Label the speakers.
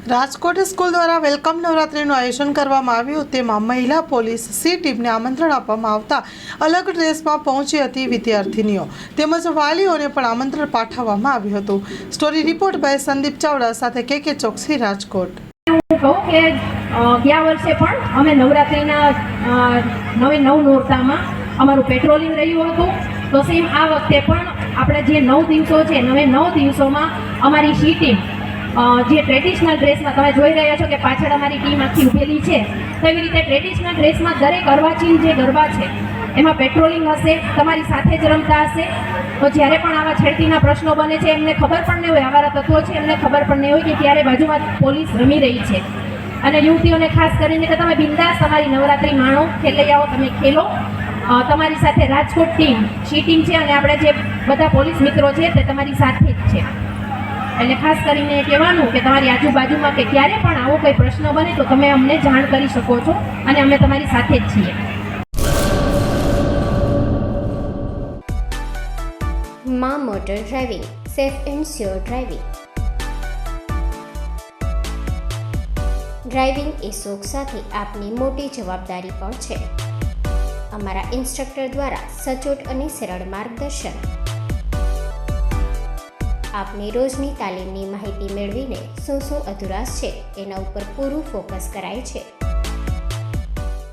Speaker 1: Rajkot school દ્વારા welcome નવરાત્રિનું આયોજન કરવામાં આવ્યું. તેમાં મહિલા પોલીસ સી ટીમને આમંત્રણ આપવામાં આવતા અલગ ડ્રેસમાં પહોંચી હતી વિદ્યાર્થીનીઓ તેમજ વાલીઓને પણ આમંત્રણ પાઠવવામાં આવ્યું હતું. Story report by Sandeep Chavda સાથે કે ચોકસી, રાજકોટ.
Speaker 2: હું કહું કે ગયા વર્ષે પણ અમે નવરાત્રિના 9 નોરતામાં અમારું પેટ્રોલિંગ રહ્યું હતું. તો સેમ આ વખતે પણ આપણે જે 9 દિવસો છે 9 દિવસોમાં અમારી સી ટીમ જે ટ્રેડિશનલ ડ્રેસમાં તમે જોઈ રહ્યા છો કે પાછળ અમારી ટીમ આખી ઊભેલી છે, તો એવી રીતે ટ્રેડિશનલ ડ્રેસમાં દરેક અર્વાચીન જે ગરબા છે એમાં પેટ્રોલિંગ હશે, તમારી સાથે જ રમતા હશે. તો જ્યારે પણ આવા છેડતીના પ્રશ્નો બને છે, એમને ખબર પણ નહીં હોય, આવા તત્વો છે એમને ખબર પણ નહીં હોય કે ત્યારે બાજુમાં પોલીસ રમી રહી છે. અને યુવતીઓને ખાસ કરીને કે તમે બિંદાસ તમારી નવરાત્રિ માણો, ખેલૈયાઓ તમે ખેલો. તમારી સાથે રાજકોટ ટીમ સી ટીમ છે અને આપણે જે બધા પોલીસ મિત્રો છે તે તમારી સાથે જ છે. એટલે ખાસ કરીને કહેવાનું કે તમારી આજુબાજુમાં કે ક્યારે પણ આવો કોઈ પ્રશ્ન બને તો તમે અમને જાણ કરી શકો છો અને અમે તમારી સાથે જ છીએ.
Speaker 3: માં motor driving, safe and sure driving. Driving એ શોખ સાથે આપની મોટી જવાબદારી પણ છે. અમારા ઇન્સ્ટ્રક્ટર દ્વારા સચોટ અને સરળ માર્ગદર્શન. આપની રોજની તાલીમની માહિતી મેળવીને શું અધુરાશ છે એના ઉપર પૂરું ફોકસ કરાય છે.